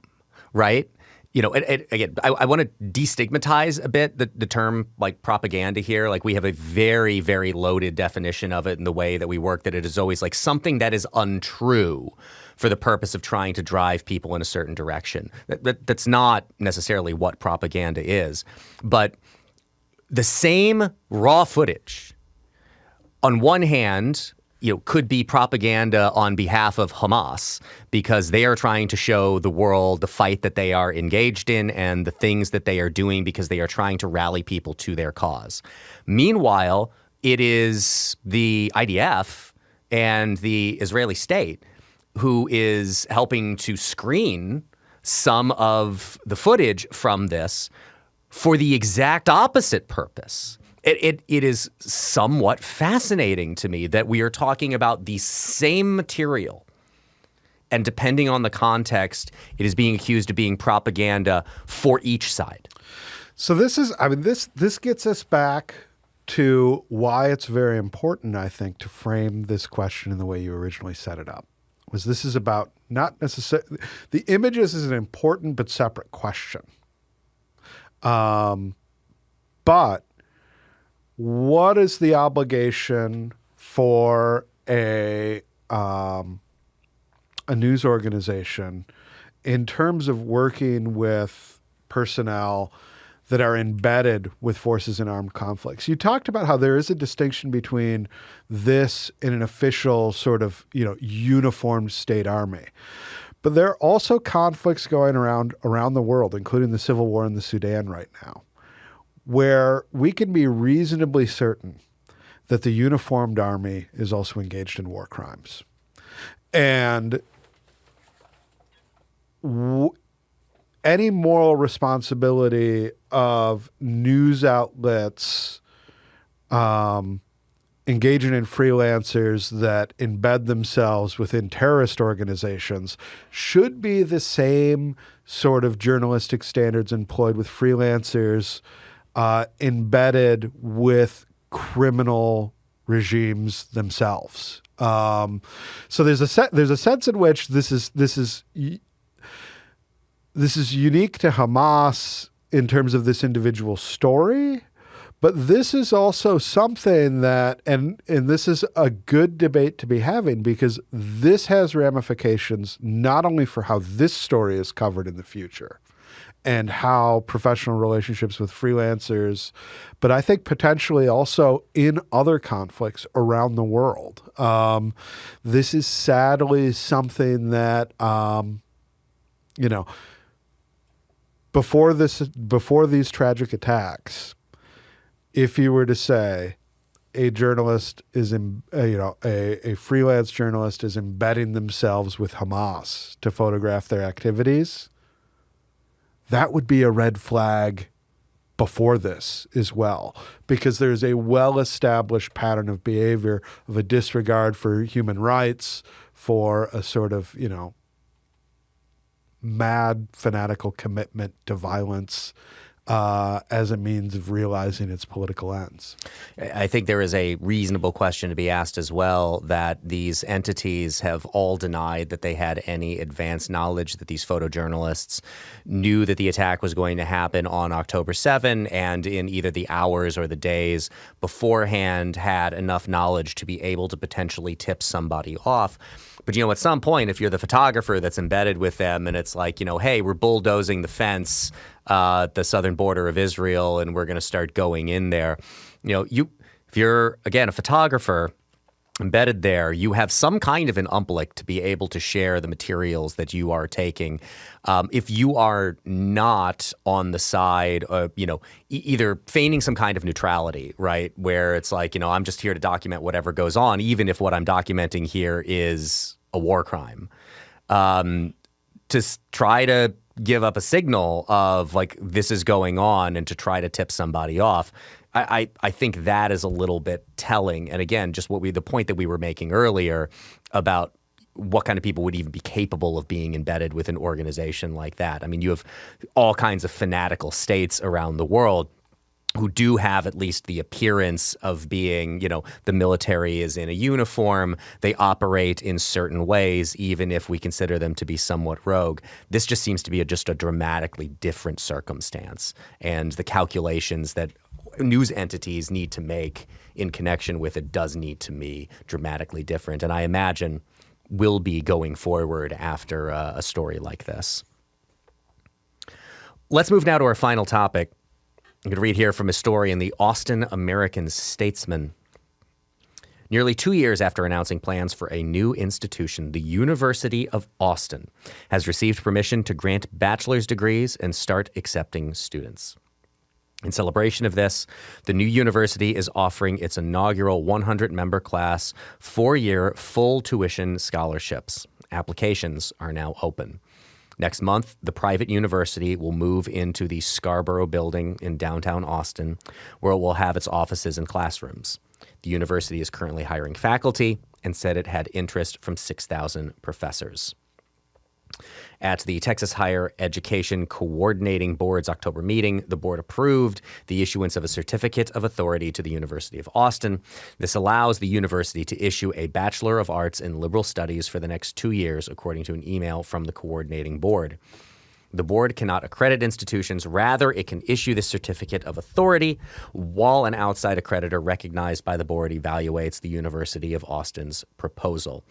[SPEAKER 1] right? You know, again, I want to destigmatize a bit the term like propaganda here. Like we have a very, very loaded definition of it in the way that we work, that it is always like something that is untrue for the purpose of trying to drive people in a certain direction. That's not necessarily what propaganda is. But the same raw footage, on one hand, you know, could be propaganda on behalf of Hamas because they are trying to show the world the fight that they are engaged in and the things that they are doing because they are trying to rally people to their cause. Meanwhile, it is the IDF and the Israeli state who is helping to screen some of the footage from this for the exact opposite purpose. It is somewhat fascinating to me that we are talking about the same material, and depending on the context, it is being accused of being propaganda for each side.
[SPEAKER 3] So this gets us back to why it's very important, I think, to frame this question in the way you originally set it up. Was this is about not necessarily the images is an important but separate question. But what is the obligation for a news organization in terms of working with personnel that are embedded with forces in armed conflicts? You talked about how there is a distinction between this and an official sort of, you know, uniformed state army. But there are also conflicts going around the world, including the civil war in the Sudan right now, where we can be reasonably certain that the uniformed army is also engaged in war crimes. And any moral responsibility of news outlets engaging in freelancers that embed themselves within terrorist organizations should be the same sort of journalistic standards employed with freelancers embedded with criminal regimes themselves. So there's a sense in which this is unique to Hamas in terms of this individual story, but this is also something that, and this is a good debate to be having, because this has ramifications not only for how this story is covered in the future and how professional relationships with freelancers, but I think potentially also in other conflicts around the world. This is sadly something that, you know, before these tragic attacks, if you were to say a journalist is, a freelance journalist is embedding themselves with Hamas to photograph their activities, that would be a red flag before this as well, because there's a well-established pattern of behavior of a disregard for human rights, for a sort of, you know, mad fanatical commitment to violence as a means of realizing its political ends.
[SPEAKER 1] I think there is a reasonable question to be asked as well, that these entities have all denied that they had any advanced knowledge that these photojournalists knew that the attack was going to happen on October 7, and in either the hours or the days beforehand had enough knowledge to be able to potentially tip somebody off. But, you know, at some point, if you're the photographer that's embedded with them and it's like, you know, hey, we're bulldozing the fence at the southern border of Israel and we're going to start going in there, you know, if you're, again, a photographer embedded there, you have some kind of an umbilic to be able to share the materials that you are taking. If you are not on the side of, you know, either feigning some kind of neutrality, right, where it's like, you know, I'm just here to document whatever goes on, even if what I'm documenting here is a war crime, to try to give up a signal of like this is going on and to try to tip somebody off. I think that is a little bit telling. And again, just the point that we were making earlier about what kind of people would even be capable of being embedded with an organization like that. I mean, you have all kinds of fanatical states around the world who do have at least the appearance of being, the military is in a uniform. They operate in certain ways, even if we consider them to be somewhat rogue. This just seems to be just a dramatically different circumstance. And the calculations that news entities need to make in connection with it does need to be dramatically different. And I imagine will be going forward after a story like this. Let's move now to our final topic. I'm going to read here from a story in the Austin American-Statesman. Nearly 2 years after announcing plans for a new institution, the University of Austin has received permission to grant bachelor's degrees and start accepting students. In celebration of this, the new university is offering its inaugural 100-member class 4-year full tuition scholarships. Applications are now open. Next month, the private university will move into the Scarborough building in downtown Austin, where it will have its offices and classrooms. The university is currently hiring faculty and said it had interest from 6,000 professors. At the Texas Higher Education Coordinating Board's October meeting, the board approved the issuance of a certificate of authority to the University of Austin. This allows the university to issue a Bachelor of Arts in Liberal Studies for the next 2 years, according to an email from the coordinating board. The board cannot accredit institutions. Rather, it can issue the certificate of authority while an outside accreditor recognized by the board evaluates the University of Austin's proposal.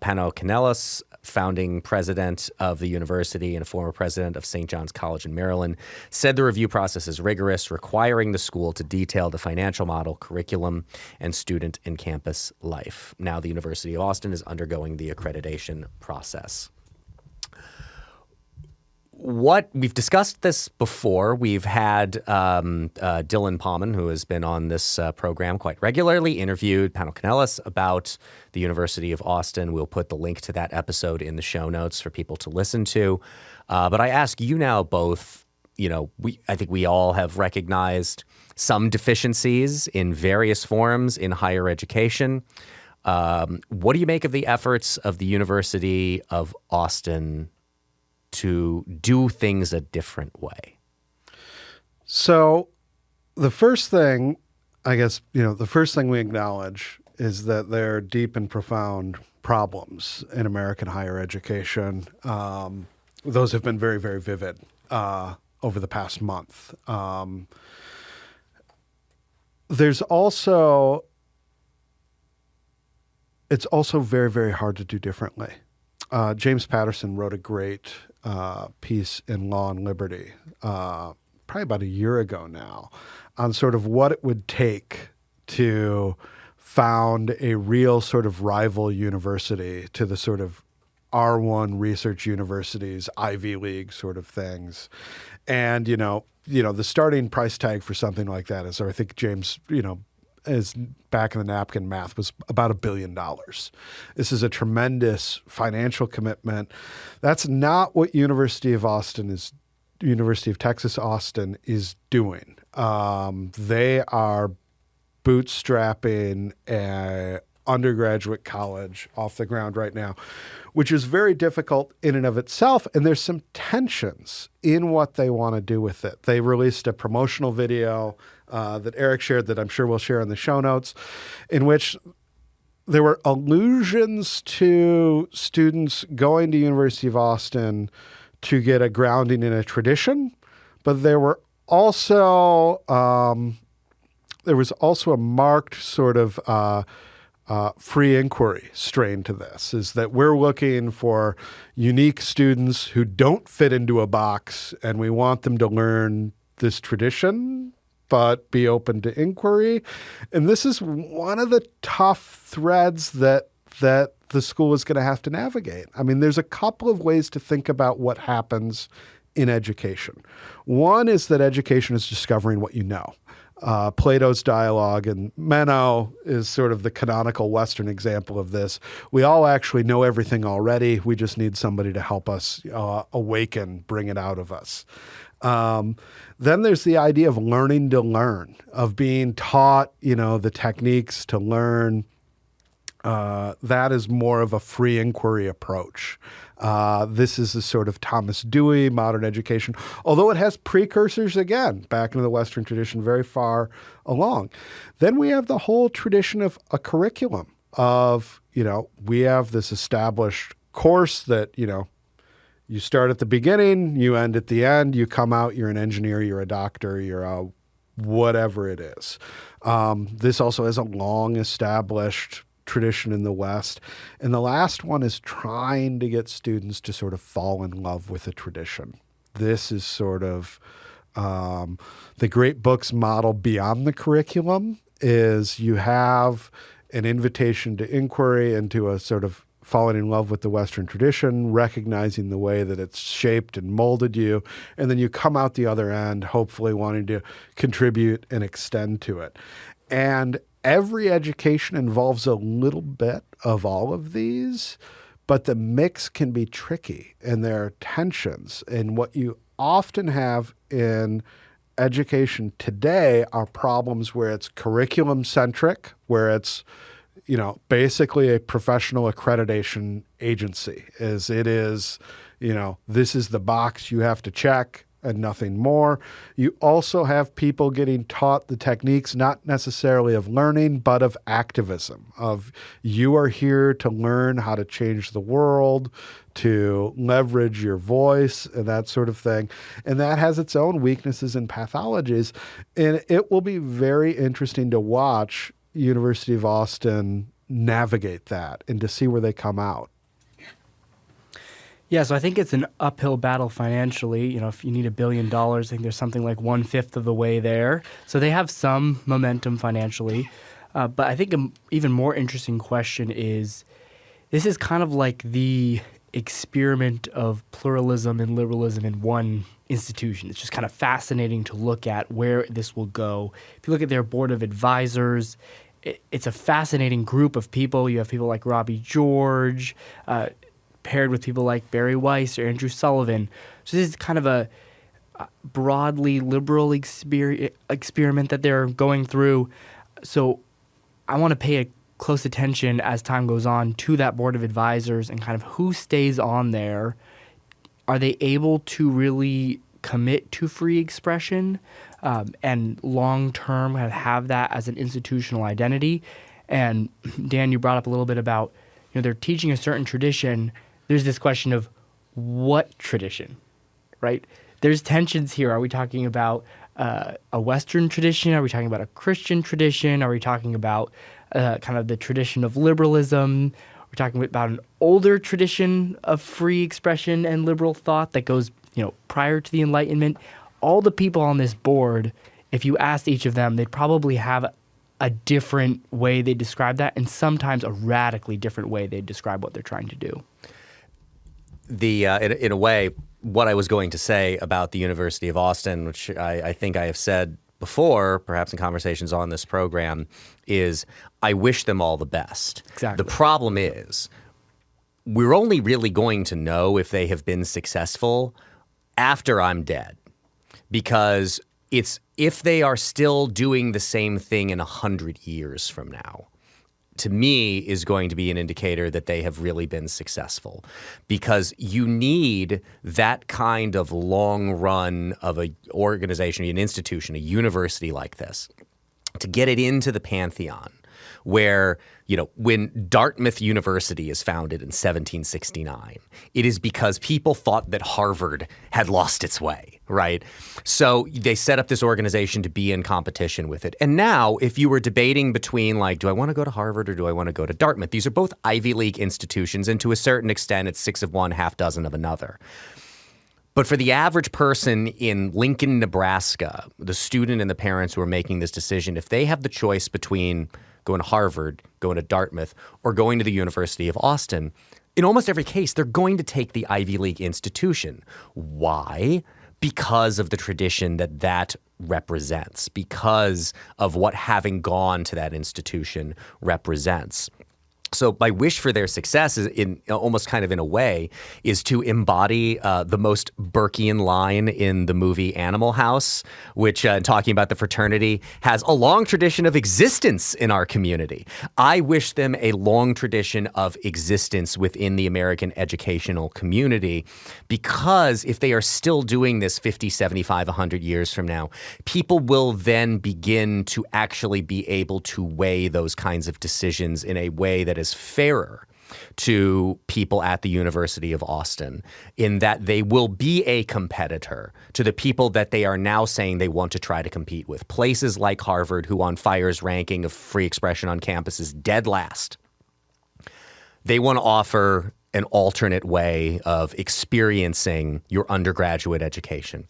[SPEAKER 1] Pano Canellis, founding president of the university and a former president of St. John's College in Maryland, said the review process is rigorous, requiring the school to detail the financial model, curriculum, and student and campus life. Now the University of Austin is undergoing the accreditation process. We've discussed this before. We've had Dylan Palman, who has been on this program quite regularly, interviewed Pano Canellis about the University of Austin. We'll put the link to that episode in the show notes for people to listen to. But I ask you now both, I think we all have recognized some deficiencies in various forms in higher education. What do you make of the efforts of the University of Austin to do things a different way?
[SPEAKER 3] So the first thing, I guess, the first thing we acknowledge is that there are deep and profound problems in American higher education. Those have been very, very vivid over the past month. It's also very, very hard to do differently. James Patterson wrote a great piece in Law and Liberty, probably about a year ago now, on sort of what it would take to found a real sort of rival university to the sort of R1 research universities, Ivy League sort of things. And, the starting price tag for something like that is, or I think James, is back in the napkin math, was about $1 billion. This is a tremendous financial commitment. That's not what University of Texas Austin is doing. They are bootstrapping an undergraduate college off the ground right now, which is very difficult in and of itself. And there's some tensions in what they want to do with it. They released a promotional video that Eric shared that I'm sure we'll share in the show notes, in which there were allusions to students going to University of Austin to get a grounding in a tradition, but there was also a marked sort of free inquiry strain to this, is that we're looking for unique students who don't fit into a box, and we want them to learn this tradition but be open to inquiry. And this is one of the tough threads that the school is going to have to navigate. I mean, there's a couple of ways to think about what happens in education. One is that education is discovering what you know. Plato's dialogue, and Meno is sort of the canonical Western example of this. We all actually know everything already. We just need somebody to help us awaken, bring it out of us. Then there's the idea of learning to learn, of being taught, the techniques to learn. That is more of a free inquiry approach. This is a sort of Thomas Dewey modern education, although it has precursors, again, back into the Western tradition, very far along. Then we have the whole tradition of a curriculum of, we have this established course that, you start at the beginning, you end at the end, you come out, you're an engineer, you're a doctor, you're a whatever it is. This also has a long established tradition in the West. And the last one is trying to get students to sort of fall in love with a tradition. This is sort of the great books model beyond the curriculum is you have an invitation to inquiry and to a sort of falling in love with the Western tradition, recognizing the way that it's shaped and molded you, and then you come out the other end, hopefully wanting to contribute and extend to it. And every education involves a little bit of all of these, but the mix can be tricky and there are tensions. And what you often have in education today are problems where it's curriculum centric, where it's basically a professional accreditation agency. This is the box you have to check and nothing more. You also have people getting taught the techniques, not necessarily of learning, but of activism, of you are here to learn how to change the world, to leverage your voice and that sort of thing. And that has its own weaknesses and pathologies. And it will be very interesting to watch University of Austin navigate that and to see where they come out.
[SPEAKER 2] Yeah, so I think it's an uphill battle financially. If you need $1 billion, I think there's something like 1/5 of the way there. So they have some momentum financially. But I think an even more interesting question is, this is kind of like the experiment of pluralism and liberalism in one institution. It's just kind of fascinating to look at where this will go. If you look at their board of advisors, it's a fascinating group of people. You have people like Robbie George, paired with people like Barry Weiss or Andrew Sullivan. So this is kind of a broadly liberal experiment that they're going through. So I want to pay a close attention as time goes on to that board of advisors and kind of who stays on there. Are they able to really commit to free expression and long-term have that as an institutional identity? And Dan, you brought up a little bit about, they're teaching a certain tradition. There's this question of what tradition, right? There's tensions here. Are we talking about a Western tradition? Are we talking about a Christian tradition? Are we talking about kind of the tradition of liberalism? We're talking about an older tradition of free expression and liberal thought that goes, prior to the Enlightenment. All the people on this board, if you asked each of them, they'd probably have a different way they describe that, and sometimes a radically different way they describe what they're trying to do.
[SPEAKER 1] In a way, what I was going to say about the University of Austin, which I think I have said before, perhaps in conversations on this program, is I wish them all the best.
[SPEAKER 2] Exactly.
[SPEAKER 1] The problem is we're only really going to know if they have been successful after I'm dead, because it's if they are still doing the same thing in 100 years from now, to me, is going to be an indicator that they have really been successful, because you need that kind of long run of an organization, an institution, a university like this to get it into the pantheon, where, when Dartmouth University is founded in 1769, it is because people thought that Harvard had lost its way, right? So they set up this organization to be in competition with it. And now, if you were debating between, do I want to go to Harvard or do I want to go to Dartmouth? These are both Ivy League institutions, and to a certain extent, it's 6 of one, half dozen of another. But for the average person in Lincoln, Nebraska, the student and the parents who are making this decision, if they have the choice between going to Harvard, going to Dartmouth, or going to the University of Austin, in almost every case, they're going to take the Ivy League institution. Why? because of the tradition that represents, because of what having gone to that institution represents. So my wish for their success is in almost kind of in a way is to embody the most Burkean line in the movie Animal House, which talking about the fraternity has a long tradition of existence in our community. I wish them a long tradition of existence within the American educational community, because if they are still doing this 50, 75, 100 years from now, people will then begin to actually be able to weigh those kinds of decisions in a way that is fairer to people at the University of Austin, in that they will be a competitor to the people that they are now saying they want to try to compete with. Places like Harvard, who on FIRE's ranking of free expression on campus is dead last. They want to offer an alternate way of experiencing your undergraduate education.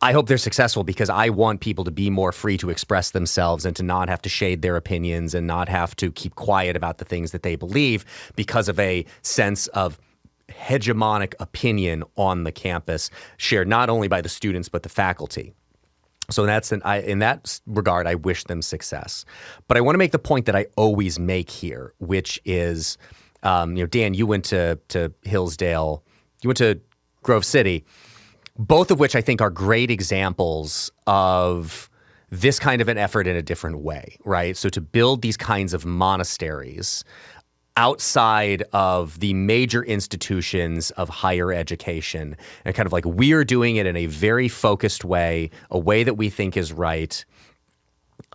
[SPEAKER 1] I hope they're successful, because I want people to be more free to express themselves and to not have to shade their opinions and not have to keep quiet about the things that they believe because of a sense of hegemonic opinion on the campus, shared not only by the students but the faculty. So in that regard, I wish them success. But I want to make the point that I always make here, which is, Dan, you went to Hillsdale, you went to Grove City, both of which I think are great examples of this kind of an effort in a different way, right? So to build these kinds of monasteries outside of the major institutions of higher education, and kind of like we're doing it in a very focused way, a way that we think is right.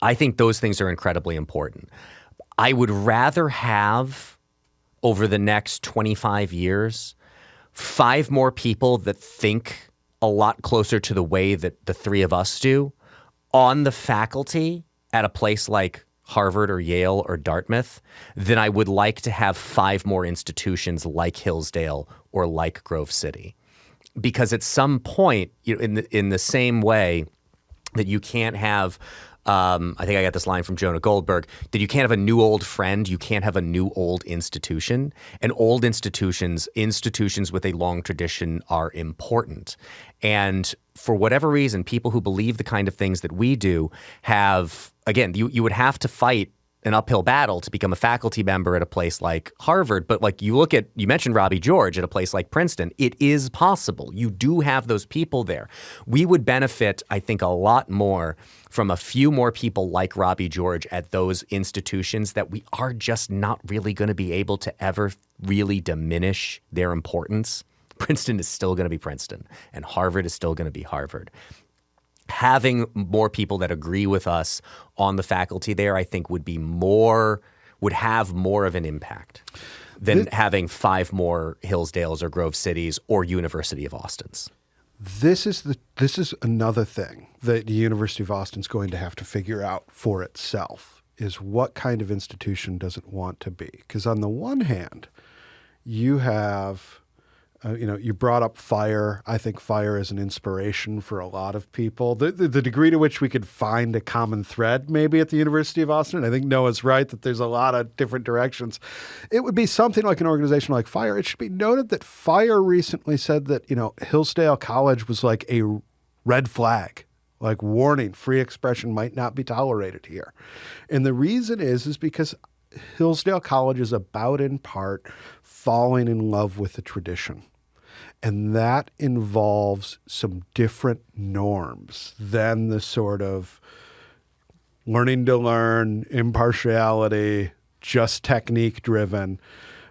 [SPEAKER 1] I think those things are incredibly important. I would rather have, over the next 25 years, 5 more people that think a lot closer to the way that the 3 of us do on the faculty at a place like Harvard or Yale or Dartmouth than I would like to have 5 more institutions like Hillsdale or like Grove City. Because at some point, in the same way that you can't have I think I got this line from Jonah Goldberg, that you can't have a new old friend, you can't have a new old institution. And old institutions with a long tradition are important. And for whatever reason, people who believe the kind of things that we do have, again, you would have to fight an uphill battle to become a faculty member at a place like Harvard. But like you mentioned Robbie George at a place like Princeton, it is possible. You do have those people there. We would benefit, I think, a lot more from a few more people like Robbie George at those institutions that we are just not really going to be able to ever really diminish their importance. Princeton is still going to be Princeton, and Harvard is still going to be Harvard. Having more people that agree with us on the faculty there, I think would have more of an impact than having 5 more Hillsdales or Grove Cities or University of Austins.
[SPEAKER 3] This is another thing that the University of Austin's going to have to figure out for itself, is what kind of institution does it want to be? Because on the one hand, you have you brought up FIRE. I think FIRE is an inspiration for a lot of people. The degree to which we could find a common thread maybe at the University of Austin, I think Noah's right that there's a lot of different directions. It would be something like an organization like FIRE. It should be noted that FIRE recently said that, Hillsdale College was like a red flag, like warning, free expression might not be tolerated here. And the reason is because Hillsdale College is about, in part, falling in love with the tradition. And that involves some different norms than the sort of learning to learn, impartiality, just technique driven.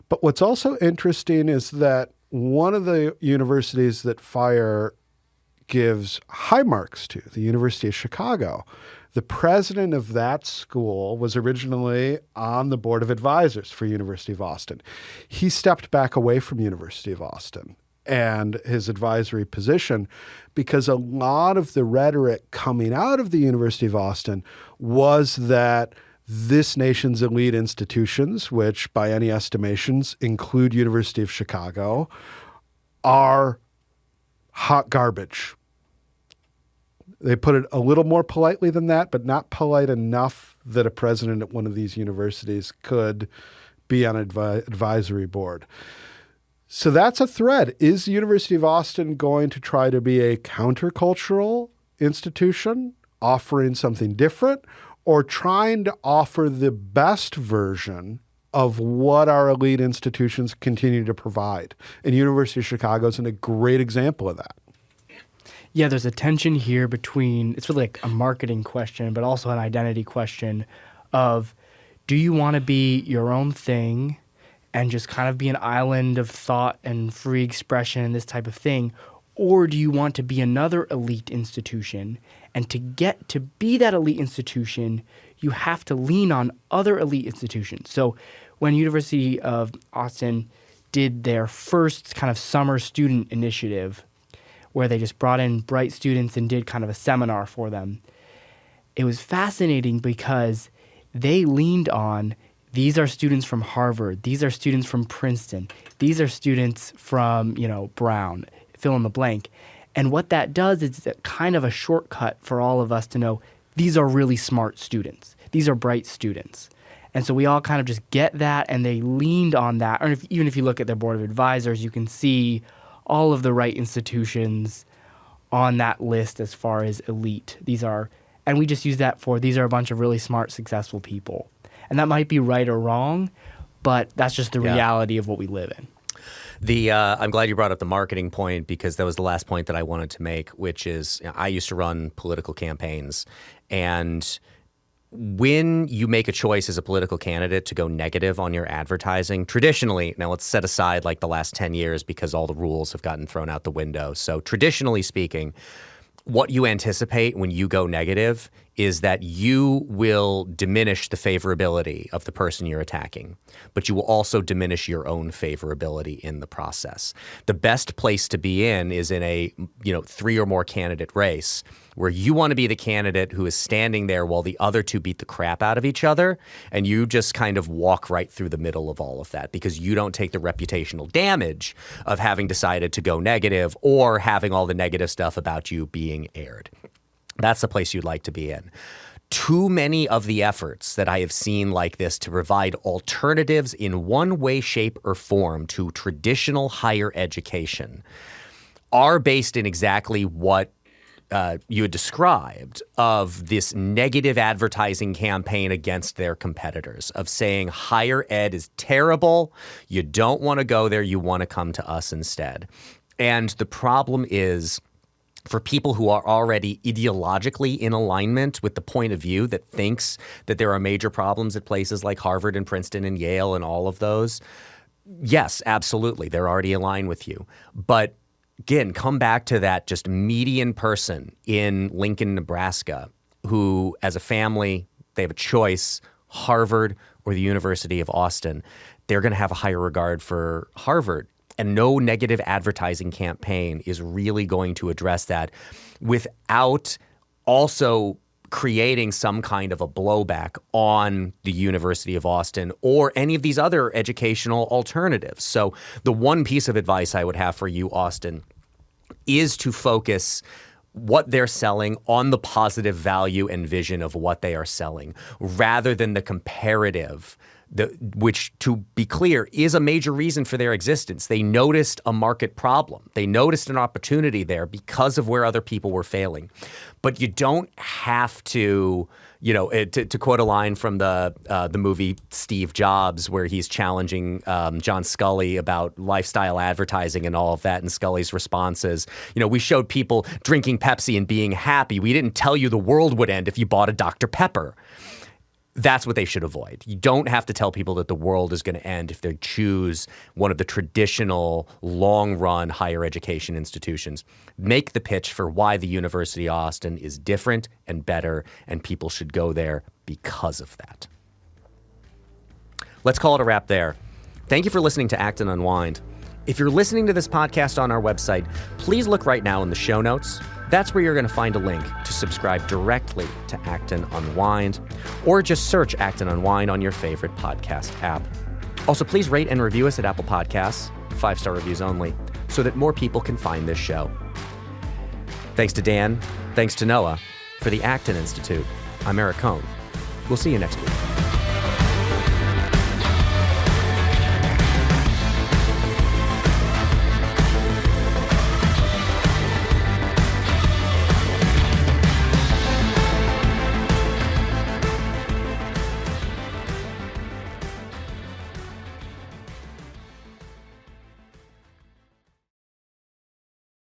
[SPEAKER 3] But what's also interesting is that one of the universities that FIRE gives high marks to, the University of Chicago, the president of that school was originally on the board of advisors for University of Austin. He stepped back away from University of Austin and his advisory position because a lot of the rhetoric coming out of the University of Austin was that this nation's elite institutions, which by any estimations include University of Chicago, are hot garbage. They put it a little more politely than that, but not polite enough that a president at one of these universities could be on an advisory board. So that's a thread. Is the University of Austin going to try to be a countercultural institution, offering something different, or trying to offer the best version of what our elite institutions continue to provide? And University of Chicago is a great example of that.
[SPEAKER 2] Yeah, there's a tension here between, it's really like a marketing question, but also an identity question of, do you want to be your own thing and just kind of be an island of thought and free expression and this type of thing? Or do you want to be another elite institution? And to get to be that elite institution, you have to lean on other elite institutions. So when University of Austin did their first kind of summer student initiative, where they just brought in bright students and did kind of a seminar for them, it was fascinating because they leaned on, these are students from Harvard, these are students from Princeton, these are students from, Brown, fill in the blank. And what that does is it's kind of a shortcut for all of us to know these are really smart students. These are bright students. And so we all kind of just get that, and they leaned on that. Or even if you look at their board of advisors, you can see all of the right institutions on that list as far as elite. And we just use that for, these are a bunch of really smart, successful people. And that might be right or wrong, but that's just the reality of what we live in.
[SPEAKER 1] I'm glad you brought up the marketing point, because that was the last point that I wanted to make, which is I used to run political campaigns. And when you make a choice as a political candidate to go negative on your advertising, traditionally, now let's set aside like the last 10 years because all the rules have gotten thrown out the window. So traditionally speaking, what you anticipate when you go negative is that you will diminish the favorability of the person you're attacking, but you will also diminish your own favorability in the process. The best place to be in is in a 3 or more candidate race where you want to be the candidate who is standing there while the other two beat the crap out of each other, and you just kind of walk right through the middle of all of that because you don't take the reputational damage of having decided to go negative or having all the negative stuff about you being aired. That's the place you'd like to be in. Too many of the efforts that I have seen like this to provide alternatives in one way, shape, or form to traditional higher education are based in exactly what you had described of this negative advertising campaign against their competitors, of saying higher ed is terrible, you don't want to go there, you want to come to us instead. And the problem is, for people who are already ideologically in alignment with the point of view that thinks that there are major problems at places like Harvard and Princeton and Yale and all of those, yes, absolutely, they're already aligned with you. But again, come back to that just median person in Lincoln, Nebraska, who as a family, they have a choice, Harvard or the University of Austin. They're going to have a higher regard for Harvard. And no negative advertising campaign is really going to address that without also creating some kind of a blowback on the University of Austin or any of these other educational alternatives. So the one piece of advice I would have for you, Austin, is to focus what they're selling on the positive value and vision of what they are selling rather than the comparative, which, to be clear, is a major reason for their existence. They noticed a market problem. They noticed an opportunity there because of where other people were failing. But you don't have to, to quote a line from the movie Steve Jobs, where he's challenging John Scully about lifestyle advertising and all of that, and Scully's response is, we showed people drinking Pepsi and being happy. We didn't tell you the world would end if you bought a Dr. Pepper. That's what they should avoid. You don't have to tell people that the world is going to end if they choose one of the traditional long-run higher education institutions. Make the pitch for why the University of Austin is different and better, and people should go there because of that. Let's call it a wrap there. Thank you for listening to Act and Unwind. If you're listening to this podcast on our website, please look right now in the show notes. That's where you're going to find a link to subscribe directly to Act and Unwind, or just search Act and Unwind on your favorite podcast app. Also, please rate and review us at Apple Podcasts, 5-star reviews only, so that more people can find this show. Thanks to Dan, thanks to Noah. For the Acton Institute, I'm Eric Cohn. We'll see you next week.